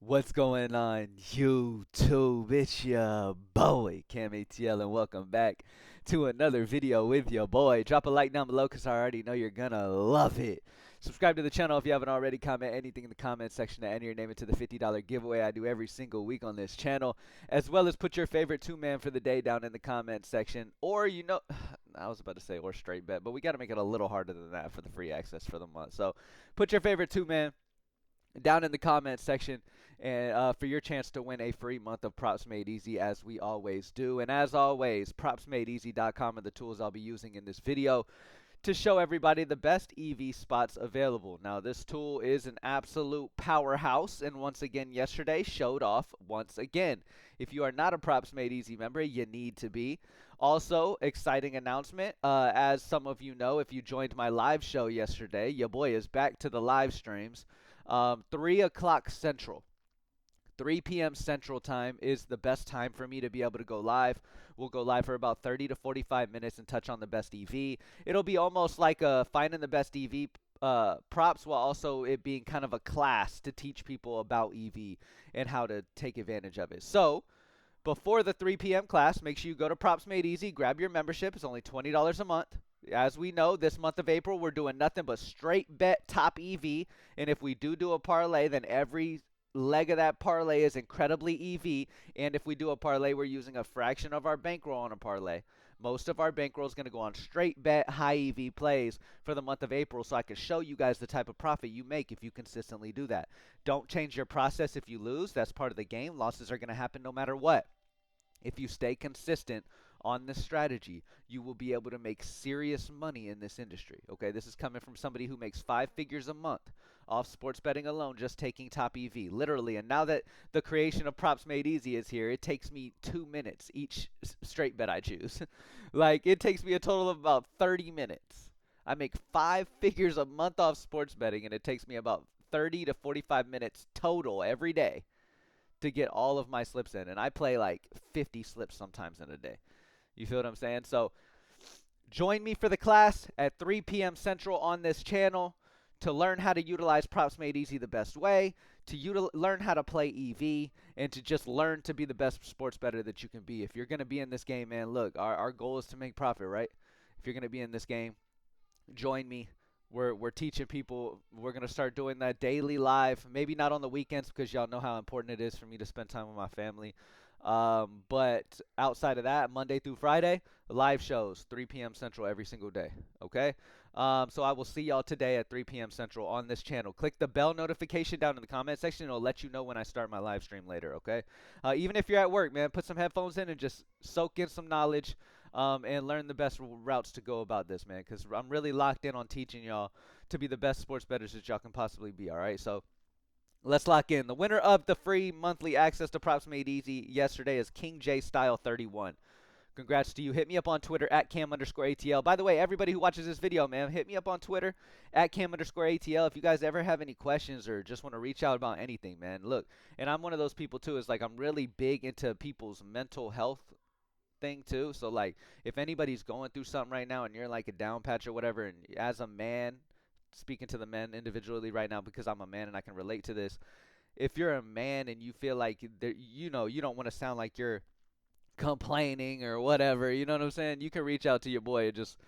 What's going on, YouTube? It's your boy, Cam ATL, and welcome back to another video with your boy. Drop a like down below because I already know you're gonna love it. Subscribe to the channel if you haven't already. Comment anything in the comment section to enter your name into the $50 giveaway I do every single week on this channel, as well as put your favorite two-man for the day down in the comment section. Or, I was about to say or straight bet, but we got to make it a little harder than that for the free access for the month. So put your favorite two-man down in the comments section and for your chance to win a free month of Props Made Easy, as we always do. And as always, propsmadeeasy.com are the tools I'll be using in this video to show everybody the best EV spots available. Now, this tool is an absolute powerhouse, and once again yesterday showed off once again. If you are not a Props Made Easy member, you need to be. Also, exciting announcement, as some of you know, if you joined my live show yesterday, your boy is back to the live streams. 3 o'clock Central. 3 p.m. Central Time is the best time for me to be able to go live. We'll go live for about 30 to 45 minutes and touch on the best EV. It'll be almost like finding the best EV props, while also it being kind of a class to teach people about EV and how to take advantage of it. So, before the 3 p.m. class, make sure you go to Props Made Easy, grab your membership. It's only $20 a month. As we know, this month of April, we're doing nothing but straight bet top EV. And if we do a parlay, then every leg of that parlay is incredibly EV. And if we do a parlay, we're using a fraction of our bankroll on a parlay. Most of our bankroll is going to go on straight bet high EV plays for the month of April, so I can show you guys the type of profit you make if you consistently do that. Don't change your process if you lose. That's part of the game. Losses are going to happen no matter what. If you stay consistent on this strategy, you will be able to make serious money in this industry. Okay, this is coming from somebody who makes 5 figures a month off sports betting alone, just taking top EV, literally. And now that the creation of Props Made Easy is here, it takes me 2 minutes each straight bet I choose. Like, it takes me a total of about 30 minutes. I make 5 figures a month off sports betting, and it takes me about 30 to 45 minutes total every day to get all of my slips in. And I play like 50 slips sometimes in a day. You feel what I'm saying? So join me for the class at 3 p.m. Central on this channel to learn how to utilize Props Made Easy the best way, to learn how to play EV, and to just learn to be the best sports bettor that you can be. If you're going to be in this game, man, look, our goal is to make profit, right? If you're going to be in this game, join me. We're teaching people. We're going to start doing that daily live, maybe not on the weekends because y'all know how important it is for me to spend time with my family. But outside of that, Monday through Friday, live shows, 3 p.m. Central every single day. Okay? So I will see y'all today at 3 p.m. Central on this channel. Click the bell notification down in the comment section. It'll let you know when I start my live stream later. Okay? Even if you're at work, man, put some headphones in and just soak in some knowledge. And learn the best routes to go about this, man, because I'm really locked in on teaching y'all to be the best sports bettors that y'all can possibly be, all right? So let's lock in. The winner of the free monthly access to Props Made Easy yesterday is King J Style 31. Congrats to you. Hit me up on Twitter at Cam_ATL. By the way, everybody who watches this video, man, hit me up on Twitter at Cam_ATL. If you guys ever have any questions or just want to reach out about anything, man, look, and I'm one of those people too, is like I'm really big into people's mental health thing too. So like if anybody's going through something right now and you're like a down patch or whatever, and as a man, speaking to the men individually right now because I'm a man and I can relate to this, if you're a man and you feel like you don't want to sound like you're complaining or whatever, you know what I'm saying, you can reach out to your boy and just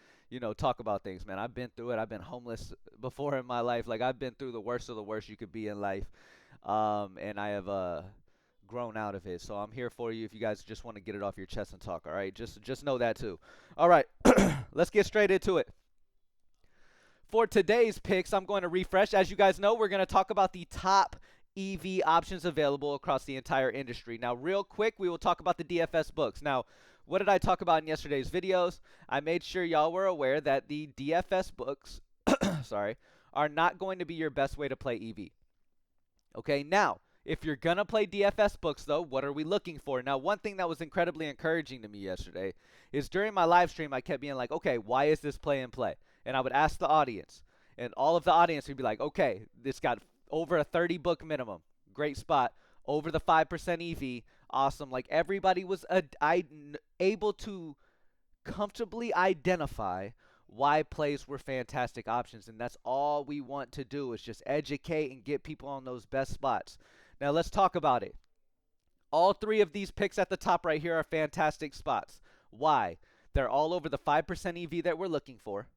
talk about things, man. I've been through it. I've been homeless before in my life. Like, I've been through the worst of the worst you could be in life, and I have grown out of it. So I'm here for you if you guys just want to get it off your chest and talk, all right? Just know that too. All right, let's get straight into it. For today's picks, I'm going to refresh. As you guys know, we're going to talk about the top EV options available across the entire industry. Now, real quick, we will talk about the DFS books. Now, what did I talk about in yesterday's videos? I made sure y'all were aware that the DFS books, sorry, are not going to be your best way to play EV. Okay, now, if you're going to play DFS books, though, what are we looking for? Now, one thing that was incredibly encouraging to me yesterday is during my live stream, I kept being like, okay, why is this play and play? And I would ask the audience, and all of the audience would be like, okay, this got over a 30 book minimum. Great spot. Over the 5% EV. Awesome. Like, everybody was able to comfortably identify why plays were fantastic options. And that's all we want to do, is just educate and get people on those best spots. Now let's talk about it. All three of these picks at the top right here are fantastic spots. Why? They're all over the 5% EV that we're looking for.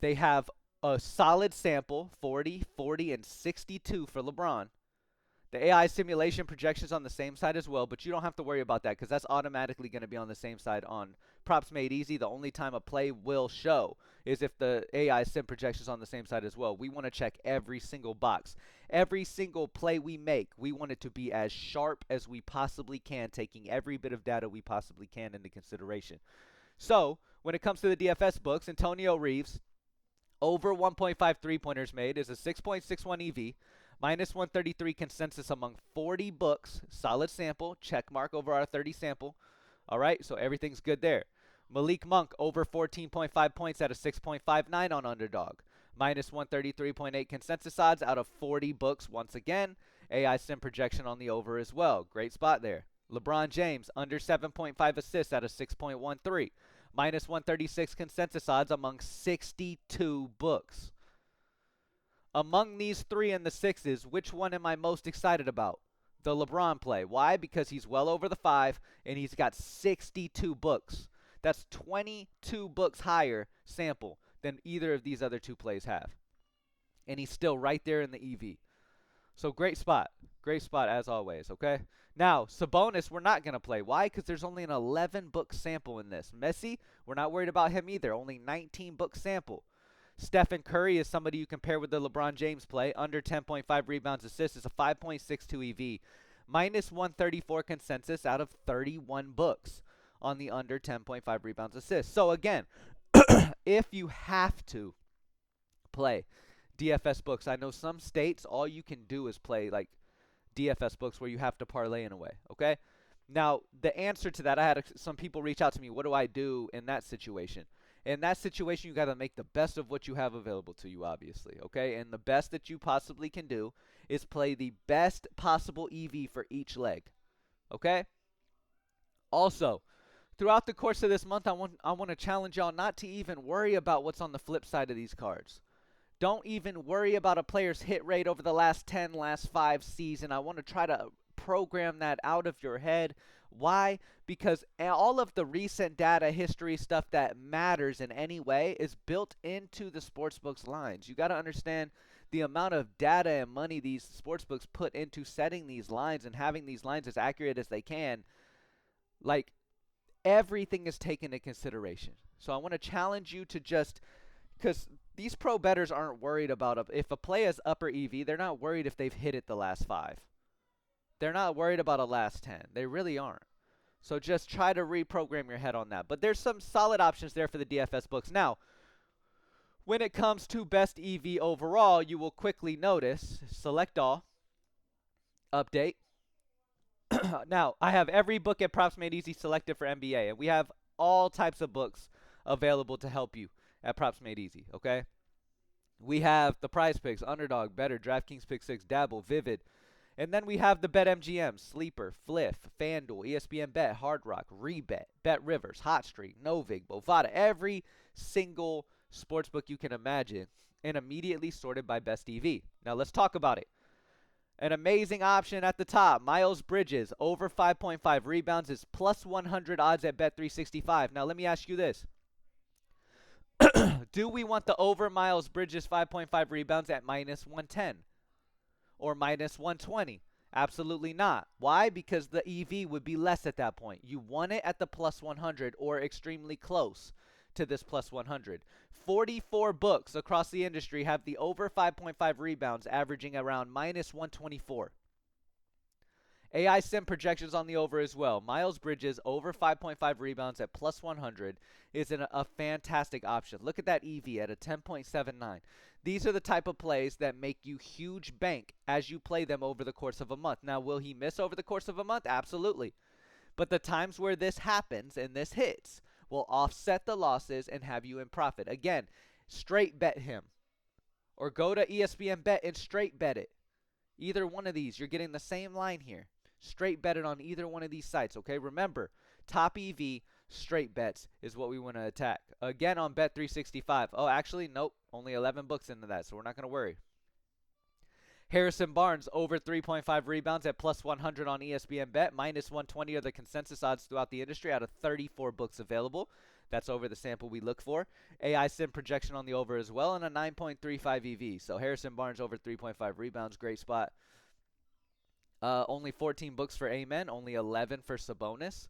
They have a solid sample, 40, 40, and 62 for LeBron. The AI simulation projections on the same side as well, but you don't have to worry about that because that's automatically going to be on the same side on Props Made Easy. The only time a play will show is if the AI sim projections on the same side as well. We want to check every single box. Every single play we make, we want it to be as sharp as we possibly can, taking every bit of data we possibly can into consideration. So, when it comes to the DFS books, Antonio Reeves, over 1.5 three-pointers made is a 6.61 EV, minus 133 consensus among 40 books. Solid sample, check mark over our 30 sample. All right, so everything's good there. Malik Monk, over 14.5 points at a 6.59 on Underdog. Minus 133.8 consensus odds out of 40 books once again. AI sim projection on the over as well. Great spot there. LeBron James, under 7.5 assists at a 6.13. Minus 136 consensus odds among 62 books. Among these three and the sixes, which one am I most excited about? The LeBron play. Why? Because he's well over the 5 and he's got 62 books. That's 22 books higher sample than either of these other two plays have. And he's still right there in the EV. So great spot. Great spot as always, okay? Now, Sabonis, we're not going to play. Why? Because there's only an 11-book sample in this. Messi, we're not worried about him either. Only 19-book sample. Stephen Curry is somebody you compare with the LeBron James play. Under 10.5 rebounds assists is a 5.62 EV. Minus 134 consensus out of 31 books on the under 10.5 rebounds assists. So again, if you have to play DFS books, I know some states all you can do is play like DFS books where you have to parlay in a way, okay? Now, the answer to that, I had some people reach out to me, what do I do in that situation? In that situation, you got to make the best of what you have available to you, obviously, okay? And the best that you possibly can do is play the best possible EV for each leg, okay? Also, throughout the course of this month, I want to challenge y'all not to even worry about what's on the flip side of these cards. Don't even worry about a player's hit rate over the last 10, last 5 season. I want to try to program that out of your head. Why? Because all of the recent data history stuff that matters in any way is built into the sportsbooks lines. You got to understand the amount of data and money these sportsbooks put into setting these lines and having these lines as accurate as they can. Like, everything is taken into consideration. So I want to challenge you to just, because these pro bettors aren't worried about if a play is upper EV, they're not worried if they've hit it the last 5. They're not worried about a last 10. They really aren't. So just try to reprogram your head on that. But there's some solid options there for the DFS books. Now, when it comes to best EV overall, you will quickly notice, select all, update. Now, I have every book at Props Made Easy selected for NBA, and we have all types of books available to help you at Props Made Easy, okay? We have the Prize Picks, Underdog, Better, DraftKings Pick 6, Dabble, Vivid. And then we have the BetMGM, Sleeper, Fliff, FanDuel, ESPN Bet, Hard Rock, Rebet, Bet Rivers, Hot Streak, Novig, Bovada. Every single sportsbook you can imagine, and immediately sorted by best EV. Now let's talk about it. An amazing option at the top, Miles Bridges, over 5.5 rebounds is plus 100 odds at Bet365. Now let me ask you this. Do we want the over Miles Bridges 5.5 rebounds at minus 110 or minus 120? Absolutely not. Why? Because the EV would be less at that point. You want it at the plus 100 or extremely close to this plus 100. 44 books across the industry have the over 5.5 rebounds averaging around minus 124. AI sim projections on the over as well. Miles Bridges over 5.5 rebounds at plus 100 is a fantastic option. Look at that EV at a 10.79. These are the type of plays that make you huge bank as you play them over the course of a month. Now, will he miss over the course of a month? Absolutely. But the times where this happens and this hits will offset the losses and have you in profit. Again, straight bet him. Or go to ESPN Bet and straight bet it. Either one of these, you're getting the same line here. Straight bet it on either one of these sites, okay? Remember, top EV, straight bets is what we want to attack. Again, on Bet365. Oh, actually, nope. Only 11 books into that, so we're not going to worry. Harrison Barnes over 3.5 rebounds at plus 100 on ESPN Bet. Minus 120 are the consensus odds throughout the industry out of 34 books available. That's over the sample we look for. AI sim projection on the over as well, and a 9.35 EV. So Harrison Barnes over 3.5 rebounds, great spot. Only 14 books for Amen, only 11 for Sabonis.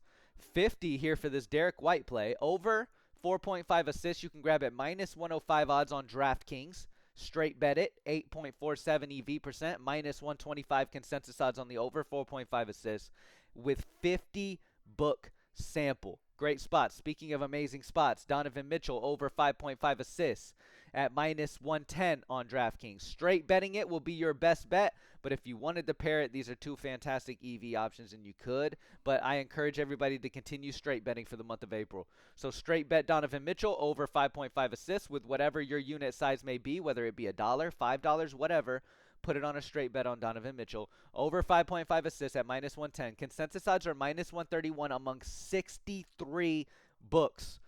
50 here for this Derek White play. Over 4.5 assists, you can grab at minus 105 odds on DraftKings. Straight bet it, 8.47 EV percent, minus 125 consensus odds on the over, 4.5 assists, with 50 book sample. Great spots. Speaking of amazing spots, Donovan Mitchell over 5.5 assists at minus 110 on DraftKings. Straight betting it will be your best bet, but if you wanted to pair it, these are two fantastic EV options, and you could. But I encourage everybody to continue straight betting for the month of April. So straight bet Donovan Mitchell over 5.5 assists with whatever your unit size may be, whether it be $1, $5, whatever. Put it on a straight bet on Donovan Mitchell. Over 5.5 assists at minus 110. Consensus odds are minus 131 among 63 books.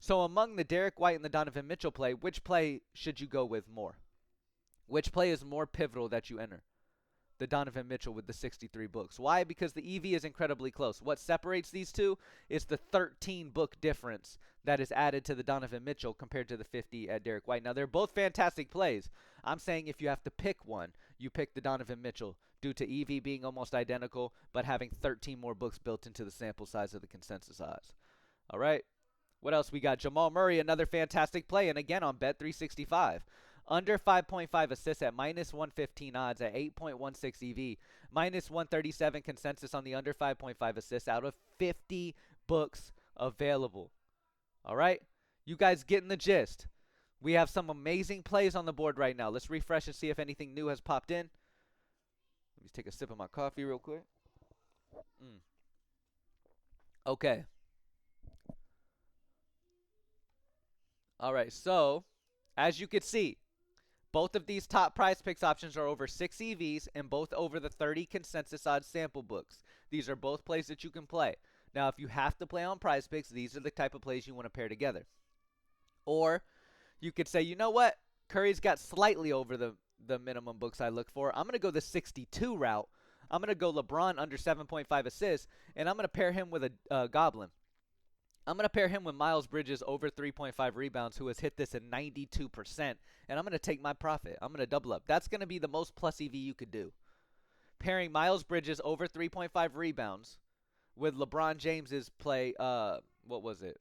So among the Derek White and the Donovan Mitchell play, which play should you go with more? Which play is more pivotal that you enter? The Donovan Mitchell with the 63 books. Why? Because the EV is incredibly close. What separates these two is the 13 book difference that is added to the Donovan Mitchell compared to the 50 at Derek White. Now, they're both fantastic plays. I'm saying if you have to pick one, you pick the Donovan Mitchell due to EV being almost identical, but having 13 more books built into the sample size of the consensus odds. All right. What else we got? Jamal Murray, another fantastic play, and again on Bet365. Under 5.5 assists at minus 115 odds at 8.16 EV. Minus 137 consensus on the under 5.5 assists out of 50 books available. All right? You guys getting the gist. We have some amazing plays on the board right now. Let's refresh and see if anything new has popped in. Let me take a sip of my coffee real quick. Okay. All right, so as you can see, both of these top prize picks options are over 6 EVs and both over the 30 consensus odds sample books. These are both plays that you can play. Now, if you have to play on prize picks, these are the type of plays you want to pair together. Or you could say, you know what? Curry's got slightly over the minimum books I look for. I'm going to go the 62 route. I'm going to go LeBron under 7.5 assists, and I'm going to pair him with a Goblin. I'm going to pair him with Miles Bridges over 3.5 rebounds, who has hit this at 92%, and I'm going to take my profit. I'm going to double up. That's going to be the most plus EV you could do. Pairing Miles Bridges over 3.5 rebounds with LeBron James's play, what was it?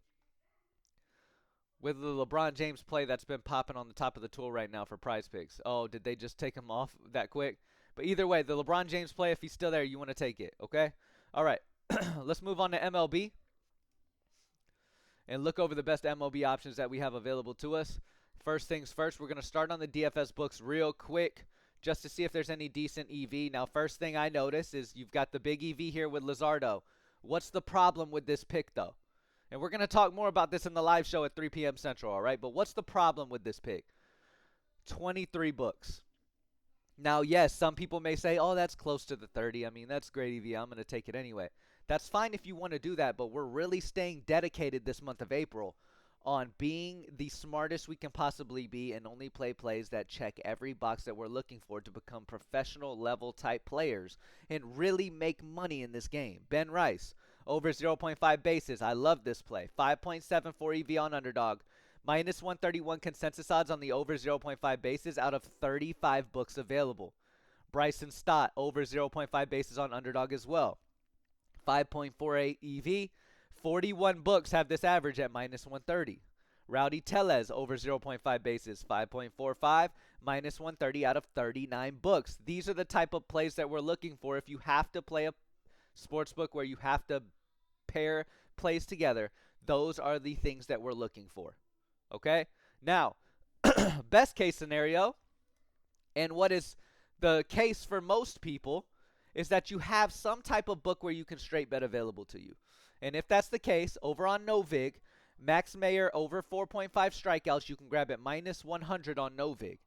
With the LeBron James play that's been popping on the top of the tool right now for prize picks. Oh, did they just take him off that quick? But either way, the LeBron James play, if he's still there, you want to take it, okay? All right, let's move on to MLB and look over the best MLB options that we have available to us. First things first, we're going to start on the DFS books real quick just to see if there's any decent EV. Now, first thing I notice is you've got the big EV here with Luzardo. What's the problem with this pick, though? And we're going to talk more about this in the live show at 3 p.m. Central, all right? But what's the problem with this pick? 23 books. Now, yes, some people may say, oh, that's close to the 30. I mean, that's great EV. I'm going to take it anyway. That's fine if you want to do that, but we're really staying dedicated this month of April on being the smartest we can possibly be and only play plays that check every box that we're looking for to become professional level type players and really make money in this game. Ben Rice, over 0.5 bases. I love this play. 5.74 EV on underdog. Minus 131 consensus odds on the over 0.5 bases out of 35 books available. Bryson Stott, over 0.5 bases on underdog as well. 5.48 EV. 41 books have this average at minus 130. Rowdy Tellez, over 0.5 bases. 5.45, minus 130 out of 39 books. These are the type of plays that we're looking for. If you have to play a sports book where you have to pair plays together, those are the things that we're looking for. Okay? Now, best case scenario, and what is the case for most people, is that you have some type of book where you can straight bet available to you. And if that's the case, over on Novig, Max Meyer over 4.5 strikeouts, you can grab at minus 100 on Novig.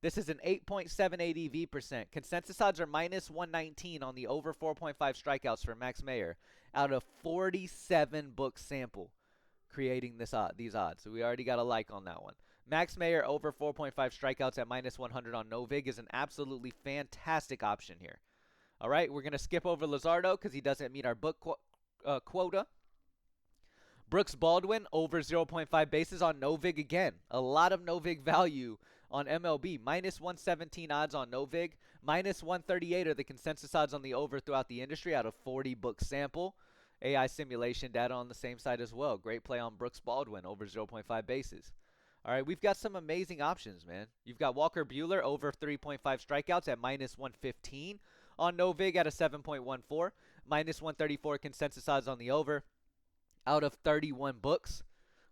This is an 8.78 EV percent. Consensus odds are minus 119 on the over 4.5 strikeouts for Max Meyer out of 47 book sample, creating these odds. So we already got a like on that one. Max Mayer over 4.5 strikeouts at -100 on no vig is an absolutely fantastic option here. All right, we're going to skip over Luzardo because he doesn't meet our book quota. Brooks Baldwin over 0.5 bases on no vig again. A lot of no vig value on MLB. -117 odds on no vig. -138 are the consensus odds on the over throughout the industry out of 40 book sample. AI simulation data on the same side as well. Great play on Brooks Baldwin over 0.5 bases. All right, we've got some amazing options, man. You've got Walker Buehler over 3.5 strikeouts at -115 on no vig at a 7.14. -134 consensus odds on the over out of 31 books.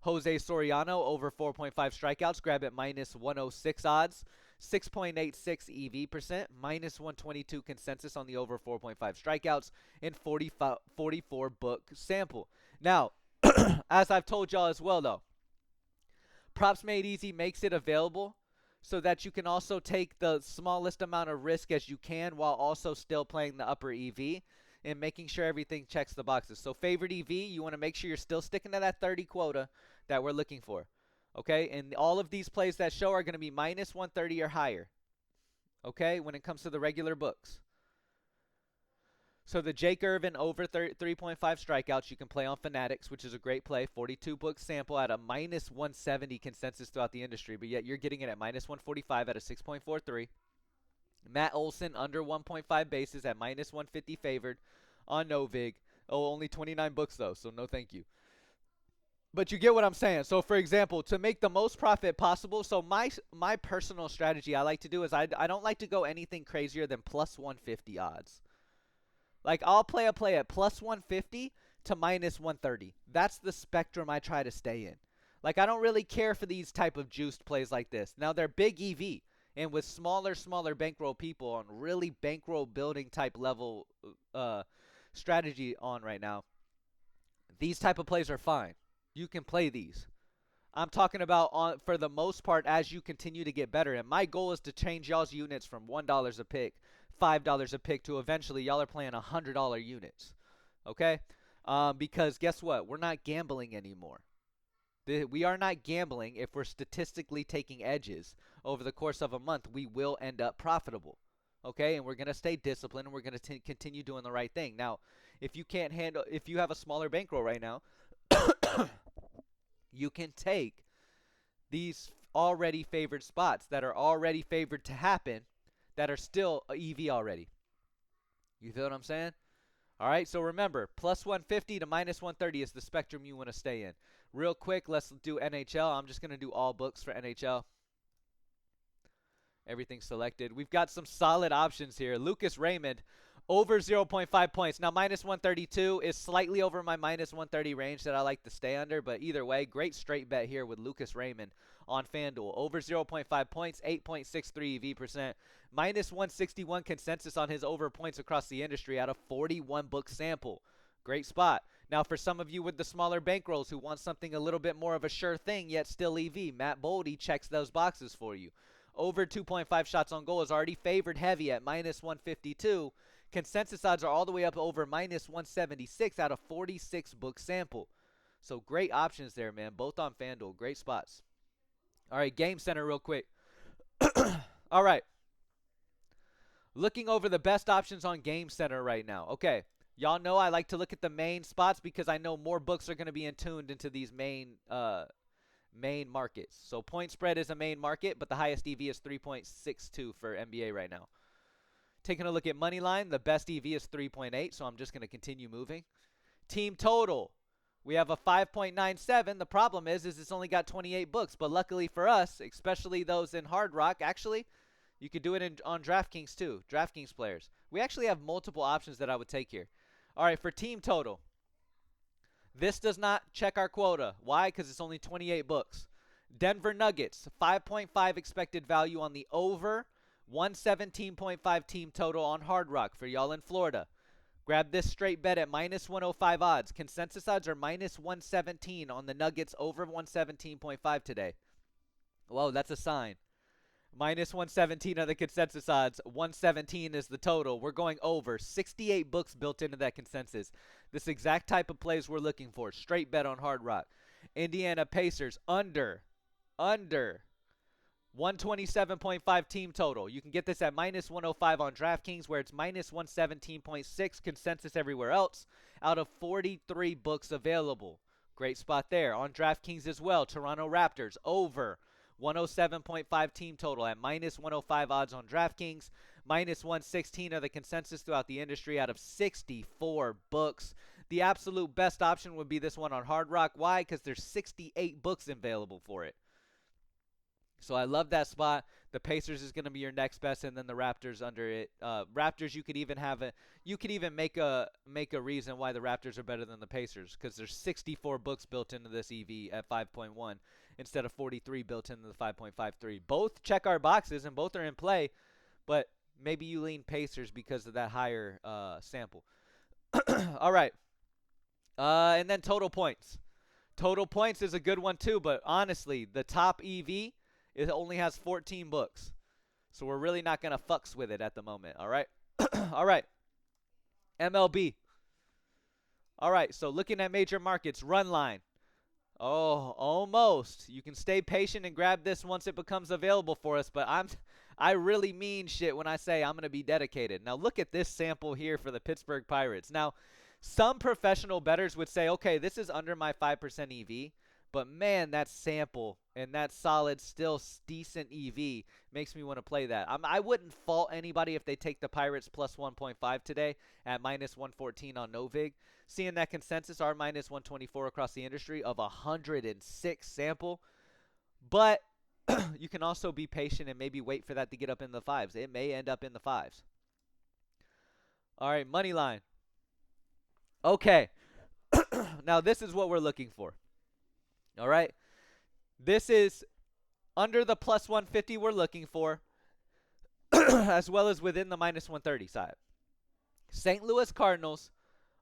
Jose Soriano over 4.5 strikeouts, grab at -106 odds. 6.86 EV percent, -122 consensus on the over 4.5 strikeouts, and 44 book sample. Now, as I've told y'all as well, though, Props Made Easy makes it available so that you can also take the smallest amount of risk as you can while also still playing the upper EV and making sure everything checks the boxes. So favorite EV, you want to make sure you're still sticking to that 30 quota that we're looking for. Okay, and all of these plays that show are going to be -130 or higher. Okay, when it comes to the regular books. So the Jake Irvin over 3.5 strikeouts, you can play on Fanatics, which is a great play. 42 book sample at a -170 consensus throughout the industry, but yet you're getting it at -145 at a 6.43. Matt Olson under 1.5 bases at -150 favored on no vig. Oh, only 29 books though, so no thank you. But you get what I'm saying. So, for example, to make the most profit possible, so my personal strategy I like to do is I don't like to go anything crazier than +150 odds. Like, I'll play a play at +150 to -130. That's the spectrum I try to stay in. Like, I don't really care for these type of juiced plays like this. Now, they're big EV. And with smaller bankroll people on really bankroll building type level strategy on right now, these type of plays are fine. You can play these. I'm talking about for the most part as you continue to get better. And my goal is to change y'all's units from $1 a pick, $5 a pick to eventually y'all are playing $100 units. Okay? Because guess what? We're not gambling anymore. We are not gambling. If we're statistically taking edges over the course of a month, we will end up profitable. Okay? And we're going to stay disciplined and we're going to continue doing the right thing. Now, if you have a smaller bankroll right now, you can take these already favored spots that are already favored to happen that are still EV already. You feel what I'm saying? All right, so remember, +150 to -130 is the spectrum you want to stay in. Real quick, let's do NHL. I'm just going to do all books for NHL. Everything selected. We've got some solid options here. Lucas Raymond over 0.5 points. Now, -132 is slightly over my -130 range that I like to stay under, but either way, great straight bet here with Lucas Raymond on FanDuel. Over 0.5 points, 8.63 EV percent. -161 consensus on his over points across the industry out of 41 book sample. Great spot. Now, for some of you with the smaller bankrolls who want something a little bit more of a sure thing, yet still EV, Matt Boldy checks those boxes for you. Over 2.5 shots on goal is already favored heavy at -152. Consensus odds are all the way up over -176 out of 46 book sample. So great options there, man. Both on FanDuel. Great spots. All right, Game Center real quick. All right. Looking over the best options on Game Center right now. Okay. Y'all know I like to look at the main spots because I know more books are going to be tuned into these main markets. So point spread is a main market, but the highest EV is 3.62 for NBA right now. Taking a look at Moneyline, the best EV is 3.8, so I'm just going to continue moving. Team total, we have a 5.97. The problem is it's only got 28 books, but luckily for us, especially those in Hard Rock, actually, you could do it on DraftKings too, DraftKings players. We actually have multiple options that I would take here. All right, for team total, this does not check our quota. Why? Because it's only 28 books. Denver Nuggets, 5.5 expected value on the over. 117.5 team total on Hard Rock for y'all in Florida. Grab this straight bet at -105 odds. Consensus odds are -117 on the Nuggets over 117.5 today. Whoa, that's a sign. -117 are the consensus odds. 117 is the total. We're going over. 68 books built into that consensus. This exact type of plays we're looking for. Straight bet on Hard Rock. Indiana Pacers under under 127.5 team total. You can get this at minus 105 on DraftKings, where it's minus 117.6 consensus everywhere else out of 43 books available. Great spot there. On DraftKings as well, Toronto Raptors over 107.5 team total at minus 105 odds on DraftKings. Minus 116 are the consensus throughout the industry out of 64 books. The absolute best option would be this one on Hard Rock. Why? Because there's 68 books available for it. So I love that spot. The Pacers is going to be your next best, and then the Raptors under it. Raptors, you could even make a reason why the Raptors are better than the Pacers, because there's 64 books built into this EV at 5.1 instead of 43 built into the 5.53. Both check our boxes and both are in play, but maybe you lean Pacers because of that higher sample. All right, and then total points. Total points is a good one too, but honestly, the top EV, it only has 14 books. So we're really not going to fucks with it at the moment, all right? All right. MLB. All right, so looking at major markets, run line. Oh, almost. You can stay patient and grab this once it becomes available for us, but I really mean shit when I say I'm going to be dedicated. Now look at this sample here for the Pittsburgh Pirates. Now, some professional bettors would say, okay, this is under my 5% EV, but man, that sample and that solid, still decent EV makes me want to play that. I wouldn't fault anybody if they take the Pirates plus 1.5 today at minus 114 on Novig. Seeing that consensus are minus 124 across the industry of 106 sample. But you can also be patient and maybe wait for that to get up in the fives. It may end up in the fives. All right, money line. Okay, now this is what we're looking for. All right, this is under the plus 150 we're looking for, as well as within the minus 130 side. St. Louis Cardinals,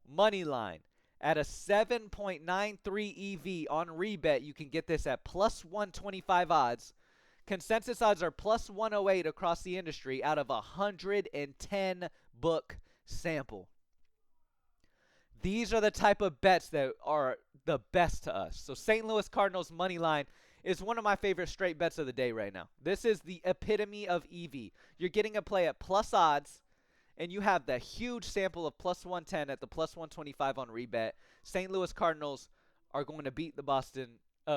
money line. At a 7.93 EV on rebet, you can get this at plus 125 odds. Consensus odds are plus 108 across the industry out of 110 book sample. These are the type of bets that are the best to us. So St. Louis Cardinals money line is one of my favorite straight bets of the day right now. This is the epitome of EV. You're getting a play at plus odds, and you have the huge sample of plus 110 at the plus 125 on rebet. St. Louis Cardinals are going to beat the Boston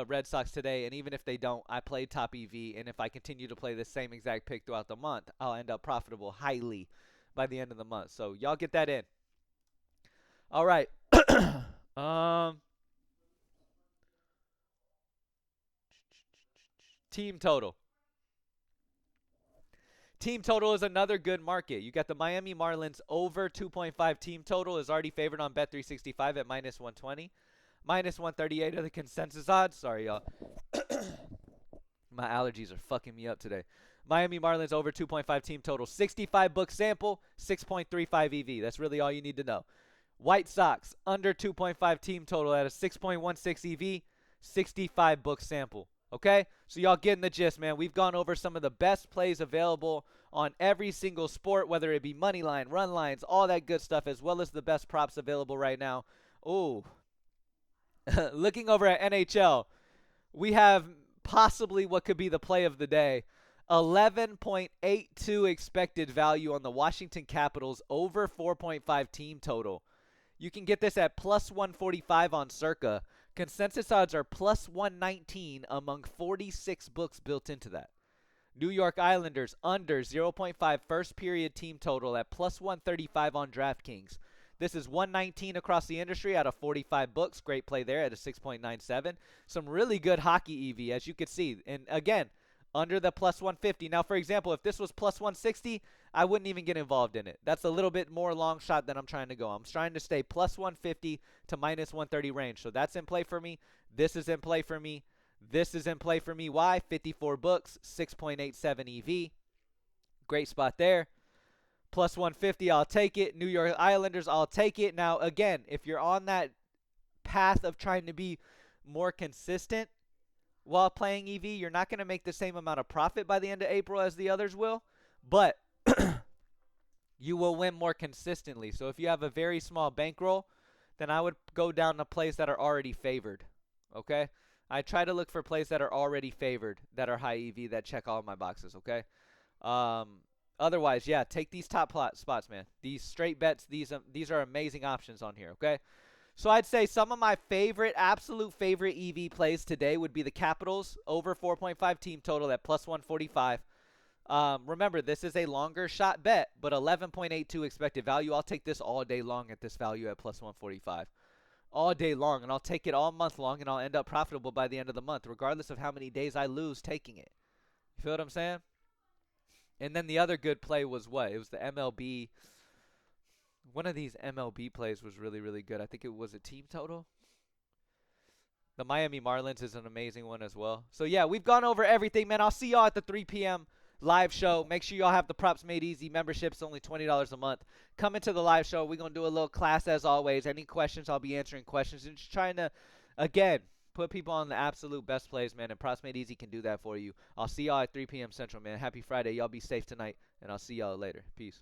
Red Sox today, and even if they don't, I played top EV, and if I continue to play the same exact pick throughout the month, I'll end up profitable highly by the end of the month. So y'all get that in. All right. Team total. Team total is another good market. You got the Miami Marlins over 2.5 team total is already favored on Bet365 at minus 120. Minus 138 are the consensus odds. Sorry, y'all. My allergies are fucking me up today. Miami Marlins over 2.5 team total. 65 book sample, 6.35 EV. That's really all you need to know. White Sox under 2.5 team total at a 6.16 EV, 65 book sample. Okay? So y'all getting the gist, man. We've gone over some of the best plays available on every single sport, whether it be money line, run lines, all that good stuff, as well as the best props available right now. Ooh. Looking over at NHL, we have possibly what could be the play of the day. 11.82 expected value on the Washington Capitals over 4.5 team total. You can get this at plus 145 on Circa. Consensus odds are plus 119 among 46 books built into that. New York Islanders under 0.5 first period team total at plus 135 on DraftKings. This is 119 across the industry out of 45 books. Great play there at a 6.97. Some really good hockey EV, as you can see. And again, under the plus 150. Now, for example, if this was plus 160, I wouldn't even get involved in it. That's a little bit more long shot than I'm trying to go. I'm trying to stay plus 150 to minus 130 range. So that's in play for me. This is in play for me. This is in play for me. Why? 54 books, 6.87 EV. Great spot there. Plus 150, I'll take it. New York Islanders, I'll take it. Now, again, if you're on that path of trying to be more consistent while playing EV, you're not going to make the same amount of profit by the end of April as the others will, but you will win more consistently. So if you have a very small bankroll, then I would go down to plays that are already favored, okay? I try to look for plays that are already favored, that are high EV, that check all my boxes, okay? Um, Otherwise, yeah, take these top plot spots, man. These straight bets, these are amazing options on here, okay? So I'd say some of my favorite, absolute favorite EV plays today would be the Capitals over 4.5 team total at plus 145. Remember, this is a longer shot bet, but 11.82 expected value. I'll take this all day long at this value at plus 145. All day long, and I'll take it all month long, and I'll end up profitable by the end of the month, regardless of how many days I lose taking it. You feel what I'm saying? And then the other good play was what? It was the MLB. One of these MLB plays was really, really good. I think it was a team total. The Miami Marlins is an amazing one as well. So, yeah, we've gone over everything, man. I'll see y'all at the 3 p.m. live show. Make sure y'all have the Props Made Easy membership. It's only $20 a month. Come into the live show. We're going to do a little class as always. Any questions, I'll be answering questions. And just trying to, again, put people on the absolute best plays, man. And Props Made Easy can do that for you. I'll see y'all at 3 p.m. Central, man. Happy Friday. Y'all be safe tonight. And I'll see y'all later. Peace.